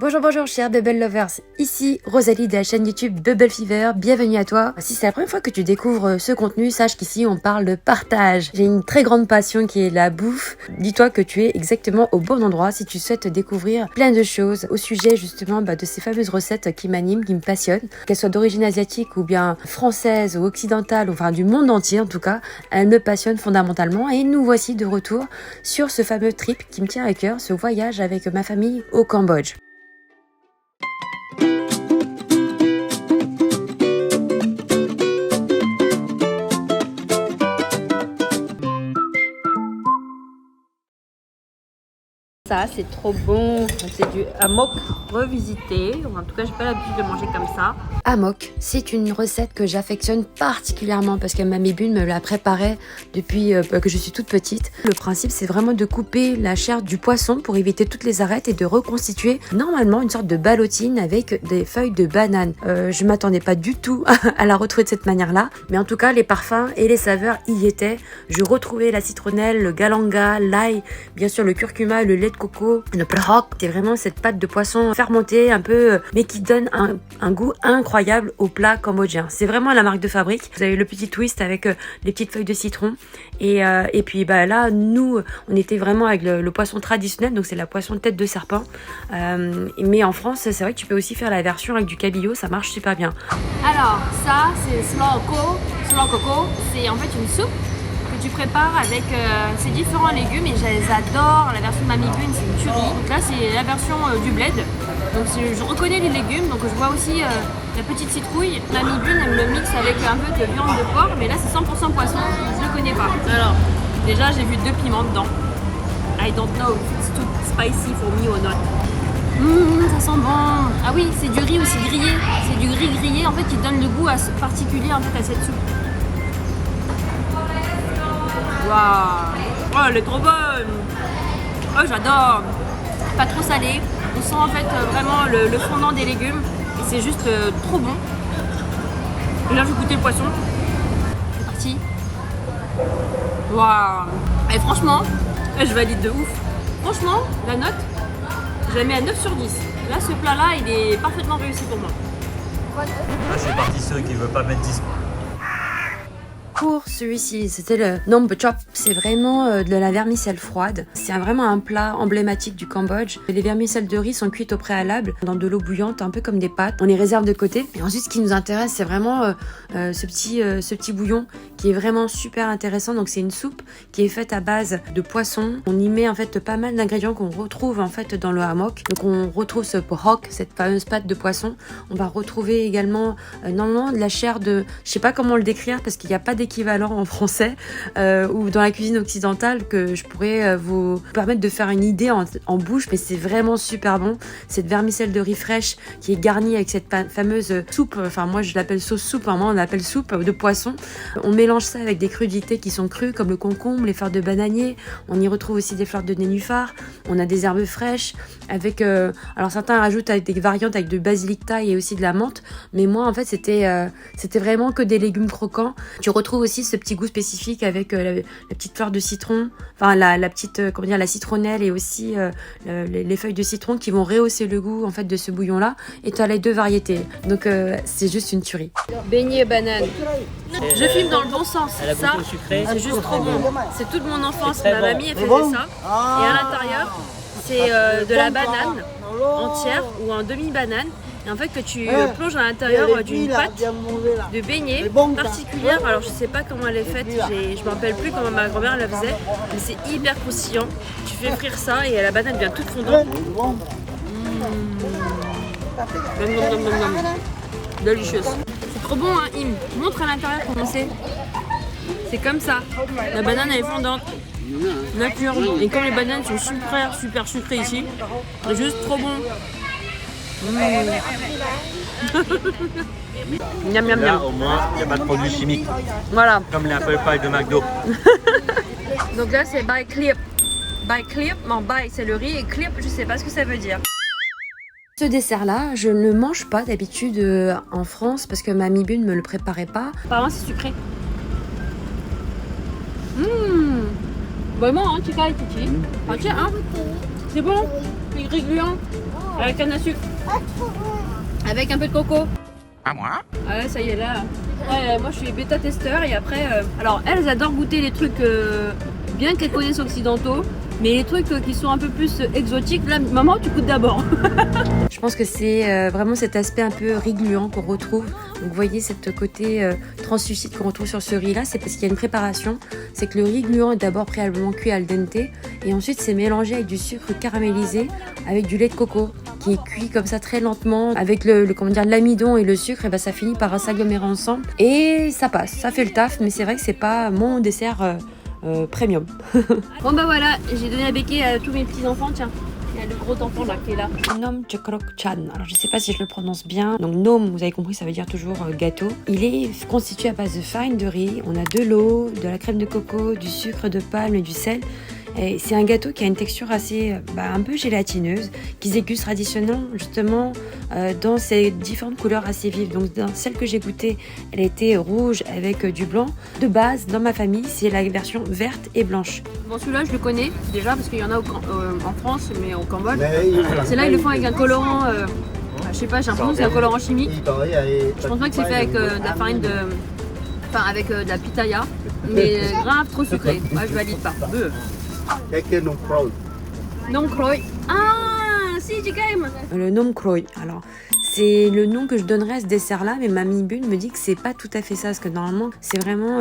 Bonjour, bonjour chers Bubble Lovers, ici Rosalie de la chaîne YouTube Bubble Fever, bienvenue à toi. Si c'est la première fois que tu découvres ce contenu, sache qu'ici on parle de partage. J'ai une très grande passion qui est la bouffe. Dis-toi que tu es exactement au bon endroit si tu souhaites découvrir plein de choses au sujet justement de ces fameuses recettes qui m'animent, qui me passionnent. Qu'elles soient d'origine asiatique ou bien française ou occidentale, enfin du monde entier en tout cas, elles me passionnent fondamentalement et nous voici de retour sur ce fameux trip qui me tient à cœur, ce voyage avec ma famille au Cambodge. Ça, c'est trop bon. C'est du hammock revisité. En tout cas, j'ai pas l'habitude de manger comme ça. Hammock, c'est une recette que j'affectionne particulièrement parce que Mamie Bune me l'a préparée depuis que je suis toute petite. Le principe, c'est vraiment de couper la chair du poisson pour éviter toutes les arêtes et de reconstituer normalement une sorte de ballotine avec des feuilles de banane. Je m'attendais pas du tout à la retrouver de cette manière-là, mais en tout cas, les parfums et les saveurs y étaient. Je retrouvais la citronnelle, le galanga, l'ail, bien sûr le curcuma, le lait de coco, le prahok. C'est vraiment cette pâte de poisson fermentée un peu, mais qui donne un goût incroyable au plat cambodgien. C'est vraiment la marque de fabrique. Vous avez le petit twist avec les petites feuilles de citron et puis là nous on était vraiment avec le poisson traditionnel, donc c'est la poisson tête de serpent, mais en France c'est vrai que tu peux aussi faire la version avec du cabillaud, ça marche super bien. Alors ça c'est slokoko, c'est en fait une soupe que tu prépares avec ces différents légumes et je les adore. La version de Mamie Bune c'est une tuerie. Donc là c'est la version du bled. Donc je reconnais les légumes, donc je vois aussi la petite citrouille. Mamie Bune elle me le mixe avec un peu de viande de porc, mais là c'est 100% poisson, je le connais pas. Alors déjà j'ai vu 2 piments dedans. I don't know if it's too spicy for me or not. Ça sent bon. Ah oui, c'est du riz aussi grillé. C'est du riz grillé en fait qui donne le goût particulier en fait à cette soupe. Waouh, oh elle est trop bonne. Oh j'adore. Pas trop salé. On sent en fait vraiment le fondant des légumes et c'est juste trop bon. Et là je vais goûter le poisson. C'est parti. Waouh. Et franchement, je valide de ouf. Franchement, la note, je la mets à 9 sur 10. Là ce plat là il est parfaitement réussi pour moi. Là c'est parti ceux qui ne veulent pas mettre 10. Pour celui-ci, c'était le Nom Chop. C'est vraiment de la vermicelle froide. C'est vraiment un plat emblématique du Cambodge. Les vermicelles de riz sont cuites au préalable dans de l'eau bouillante, un peu comme des pâtes. On les réserve de côté. Et ensuite, ce qui nous intéresse, c'est vraiment ce petit bouillon qui est vraiment super intéressant. Donc, c'est une soupe qui est faite à base de poisson. On y met en fait pas mal d'ingrédients qu'on retrouve en fait dans le hammock. Donc, on retrouve ce prahok, cette fameuse pâte de poisson. On va retrouver également normalement de la chair de, je sais pas comment le décrire parce qu'il n'y a pas d'équivalent en français ou dans la cuisine occidentale que je pourrais vous permettre de faire une idée en bouche, mais c'est vraiment super bon. Cette vermicelle de riz fraîche qui est garnie avec cette fameuse soupe, enfin moi je l'appelle sauce soupe, moi on l'appelle soupe de poisson. On mélange ça avec des crudités qui sont crues comme le concombre, les fleurs de bananier, on y retrouve aussi des fleurs de nénuphar, on a des herbes fraîches avec, alors certains rajoutent avec des variantes avec de basilic thaï et aussi de la menthe, mais moi en fait c'était vraiment que des légumes croquants. Tu retrouves aussi ce petit goût spécifique avec la petite fleur de citron, enfin la petite la citronnelle et aussi les feuilles de citron qui vont rehausser le goût en fait de ce bouillon là, et tu as les deux variétés, donc c'est juste une tuerie. Beignet banane, je filme dans le bon sens, ça c'est juste trop bon, c'est toute mon enfance, ma mamie elle faisait ça et à l'intérieur c'est de la banane entière ou un demi-banane. Et en fait que tu plonges à l'intérieur d'une pâte de beignet particulière. Alors je sais pas comment elle est faite, je me rappelle plus comment ma grand-mère la faisait, mais c'est hyper croustillant. Tu fais frire ça et la banane devient toute fondante. Delicious. C'est trop bon hein, Im. Montre à l'intérieur comment c'est. C'est comme ça. La banane elle est fondante. Nature. Et comme les bananes sont super sucrées ici, c'est juste trop bon. Miam miam miam. Au moins, il n'y a pas de produits chimiques. Voilà. Comme les Apple Pie de McDo. Donc là, c'est by clip. By clip, non, by c'est le riz et clip, je sais pas ce que ça veut dire. Ce dessert-là, je ne le mange pas d'habitude en France parce que Mamie Bune me le préparait pas. Apparemment, c'est sucré. Vraiment, hein, tu sais, hein. C'est bon, c'est gris-gluant. Avec canne à sucre. Avec un peu de coco. À moi? Ah ouais, ça y est là. Ouais, moi je suis bêta-testeur et après... Alors elles adorent goûter les trucs bien qu'elles connaissent occidentaux. Mais les trucs qui sont un peu plus exotiques, là, maman, tu goûtes d'abord. Je pense que c'est vraiment cet aspect un peu riz-gluant qu'on retrouve. Donc vous voyez, cette côté translucide qu'on retrouve sur ce riz-là, c'est parce qu'il y a une préparation. C'est que le riz gluant est d'abord préalablement cuit al dente et ensuite c'est mélangé avec du sucre caramélisé avec du lait de coco qui est cuit comme ça très lentement avec comment dire, l'amidon et le sucre, et ben ça finit par s'agglomérer ensemble et ça passe, ça fait le taf, mais c'est vrai que c'est pas mon dessert premium. Bon bah voilà, j'ai donné la béquille à tous mes petits enfants, tiens. Il y a le gros enfant là qui est là. Nom Chokrok Chan. Alors je sais pas si je le prononce bien. Donc nom, vous avez compris, ça veut dire toujours gâteau. Il est constitué à base de farine de riz. On a de l'eau, de la crème de coco, du sucre de palme et du sel. Et c'est un gâteau qui a une texture assez un peu gélatineuse, qui se déguste traditionnellement justement dans ces différentes couleurs assez vives. Donc dans celle que j'ai goûtée, elle était rouge avec du blanc. De base, dans ma famille, c'est la version verte et blanche. Bon, celui-là, je le connais déjà parce qu'il y en a en France, mais au Cambodge. C'est là, ils le font avec un colorant, je sais pas, j'ai l'impression que c'est un colorant chimique. Je pense pas que c'est fait avec de la farine de... Enfin, avec de la pitaya, mais grave trop sucré. Moi, je valide pas. Nom Kroy. Ah, si, j'ai quand même. Le nom Kroy. Alors, c'est le nom que je donnerais à ce dessert-là, mais Mamie Bune me dit que c'est pas tout à fait ça, parce que normalement, c'est vraiment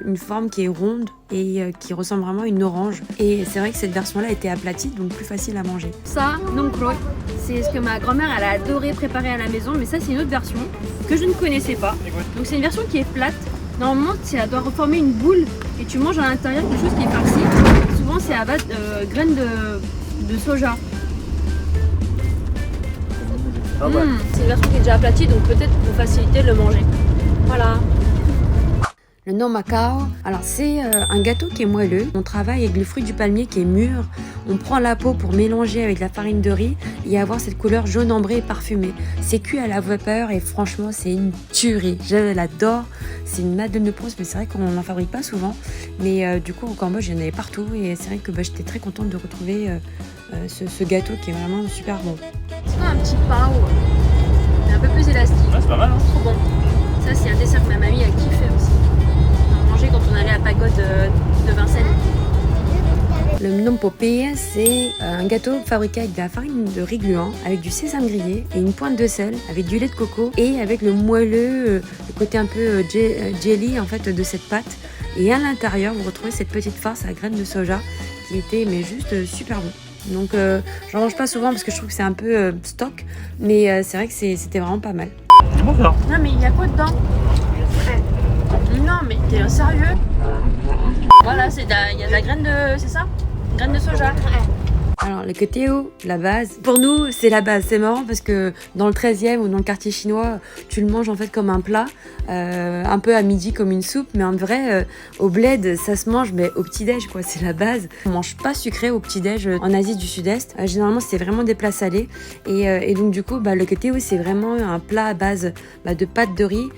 une forme qui est ronde et qui ressemble vraiment à une orange. Et c'est vrai que cette version-là était aplatie, donc plus facile à manger. Ça, nom Kroy, c'est ce que ma grand-mère elle a adoré préparer à la maison, mais ça, c'est une autre version que je ne connaissais pas. Donc, c'est une version qui est plate. Normalement, ça doit reformer une boule et tu manges à l'intérieur quelque chose qui est farci. Souvent, c'est à base de graines de soja. C'est une version qui est déjà aplatie, donc peut-être pour faciliter de le manger. Voilà. Le nom Macao, alors c'est un gâteau qui est moelleux. On travaille avec le fruit du palmier qui est mûr. On prend la peau pour mélanger avec la farine de riz et avoir cette couleur jaune ambrée et parfumée. C'est cuit à la vapeur et franchement c'est une tuerie. Je l'adore. C'est une madeleine de Proust, mais c'est vrai qu'on n'en fabrique pas souvent. Mais du coup au Cambodge, il y en avait partout et c'est vrai que j'étais très contente de retrouver ce gâteau qui est vraiment super bon. C'est comme un petit pain, mais un peu plus élastique. Ouais, c'est pas mal, hein. Trop bon. Ça c'est un dessert que ma mamie a kiffé aussi. Quand on allait à Pagode de Vincennes. Le Nom Popeye, c'est un gâteau fabriqué avec de la farine de riz gluant, avec du sésame grillé et une pointe de sel, avec du lait de coco et avec le moelleux, le côté un peu jelly en fait de cette pâte. Et à l'intérieur, vous retrouvez cette petite farce à graines de soja qui était mais juste super bon. Donc j'en mange pas souvent parce que je trouve que c'est un peu stock, mais c'est vrai que c'était vraiment pas mal. C'est bon ça. Non mais il y a quoi dedans? Non mais t'es sérieux? Voilà, il y a de la graine de... c'est ça? Graine de soja. Alors le keteo, la base, pour nous c'est la base, c'est marrant parce que dans le 13e ou dans le quartier chinois, tu le manges en fait comme un plat, un peu à midi comme une soupe, mais en vrai au bled ça se mange mais au petit-déj quoi, c'est la base. On mange pas sucré au petit-déj en Asie du Sud-Est, généralement c'est vraiment des plats salés et donc du coup le keteo c'est vraiment un plat à base de pâte de riz,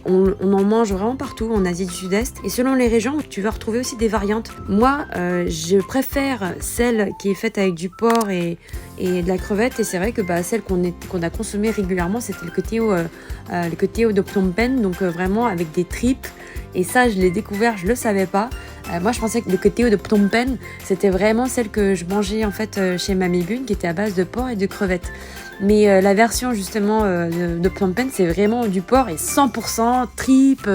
on en mange vraiment partout en Asie du Sud-Est et selon les régions tu vas retrouver aussi des variantes. Moi je préfère celle qui est faite avec du porc et de la crevette et c'est vrai que celle qu'on a consommée régulièrement c'était le keteo de Phnom Penh, donc vraiment avec des tripes et ça je l'ai découvert, je le savais pas. Moi je pensais que le keteo de Phnom Penh c'était vraiment celle que je mangeais en fait chez Mamie Bune qui était à base de porc et de crevettes. Mais la version justement de Phnom Penh c'est vraiment du porc et 100% tripes,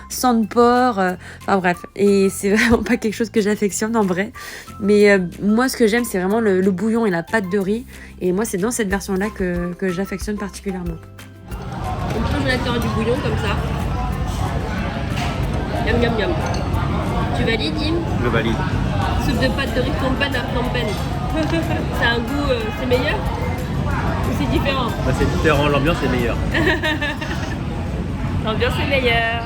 sang de porc, enfin bref, et c'est vraiment pas quelque chose que j'affectionne en vrai, mais moi ce que j'aime c'est vraiment le bouillon et la pâte de riz et moi c'est dans cette version là que j'affectionne particulièrement. On change la terre du bouillon comme ça. Miam miam miam. Tu valides Dim? Je valide. Soupe de pâte de riz Phnom Penh à Phnom Penh. C'est un goût, c'est meilleur? Ou c'est différent? C'est différent, l'ambiance est meilleure. L'ambiance est meilleure.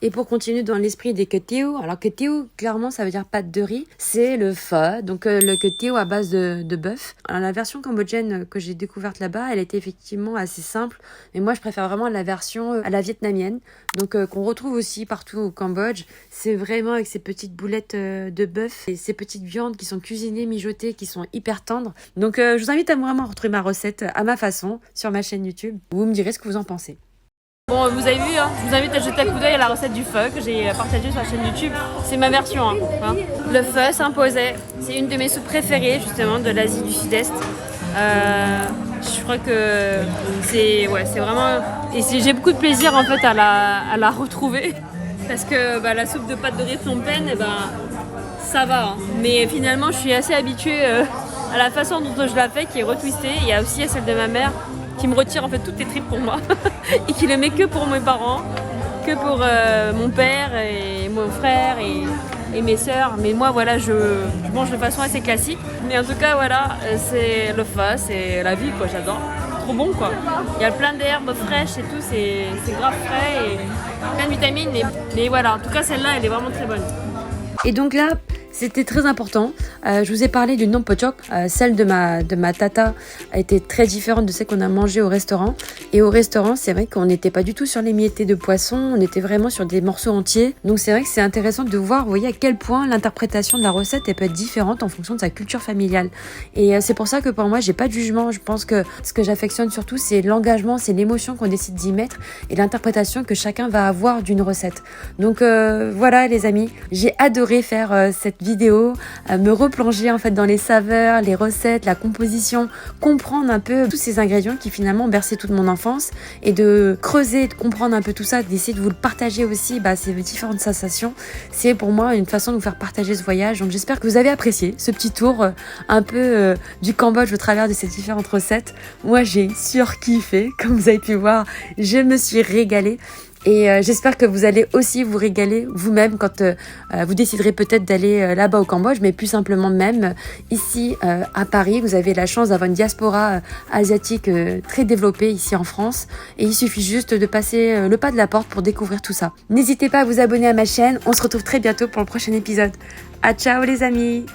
Et pour continuer dans l'esprit des ketiao, alors ketiao, clairement, ça veut dire pâte de riz. C'est le pho, donc le ketiao à base de bœuf. Alors, la version cambodgienne que j'ai découverte là-bas, elle était effectivement assez simple. Mais moi, je préfère vraiment la version à la vietnamienne. Donc, qu'on retrouve aussi partout au Cambodge. C'est vraiment avec ces petites boulettes de bœuf et ces petites viandes qui sont cuisinées, mijotées, qui sont hyper tendres. Donc, je vous invite à vraiment retrouver ma recette à ma façon sur ma chaîne YouTube. Vous me direz ce que vous en pensez. Bon, vous avez vu, hein, je vous invite à jeter un coup d'œil à la recette du pho que j'ai partagée sur la chaîne YouTube. C'est ma version. Hein. Le pho s'imposait. C'est une de mes soupes préférées, justement, de l'Asie du Sud-Est. Je crois que c'est vraiment... Et j'ai beaucoup de plaisir, en fait, à la retrouver. Parce que la soupe de pâte de riz Phnom Penh, ça va. Hein. Mais finalement, je suis assez habituée à la façon dont je la fais, qui est retwistée. Il y a aussi celle de ma mère, qui me retire en fait toutes les tripes pour moi et qui le met que pour mes parents, que pour mon père et mon frère et mes sœurs. Mais moi voilà, je mange de façon assez classique. Mais en tout cas voilà, c'est le pho, c'est la vie quoi, j'adore. Trop bon quoi. Il y a plein d'herbes fraîches et tout, c'est grave frais et plein de vitamines. Mais voilà, en tout cas celle-là elle est vraiment très bonne. Et donc là, c'était très important. Je vous ai parlé du nom pochok. Celle de ma tata a été très différente de celle qu'on a mangée au restaurant. Et au restaurant, c'est vrai qu'on n'était pas du tout sur les miettés de poisson. On était vraiment sur des morceaux entiers. Donc c'est vrai que c'est intéressant de voir, vous voyez, à quel point l'interprétation de la recette elle peut être différente en fonction de sa culture familiale. Et c'est pour ça que pour moi, j'ai pas de jugement. Je pense que ce que j'affectionne surtout, c'est l'engagement, c'est l'émotion qu'on décide d'y mettre et l'interprétation que chacun va avoir d'une recette. Donc voilà les amis, j'ai adoré faire cette vidéo, me replonger en fait dans les saveurs, les recettes, la composition, comprendre un peu tous ces ingrédients qui finalement ont bercé toute mon enfance et de creuser, de comprendre un peu tout ça, d'essayer de vous le partager aussi, ces différentes sensations. C'est pour moi une façon de vous faire partager ce voyage. Donc j'espère que vous avez apprécié ce petit tour un peu du Cambodge au travers de ces différentes recettes. Moi j'ai surkiffé, comme vous avez pu voir, je me suis régalée. Et j'espère que vous allez aussi vous régaler vous-même quand vous déciderez peut-être d'aller là-bas au Cambodge, mais plus simplement même ici à Paris. Vous avez la chance d'avoir une diaspora asiatique très développée ici en France. Et il suffit juste de passer le pas de la porte pour découvrir tout ça. N'hésitez pas à vous abonner à ma chaîne. On se retrouve très bientôt pour le prochain épisode. À ciao les amis.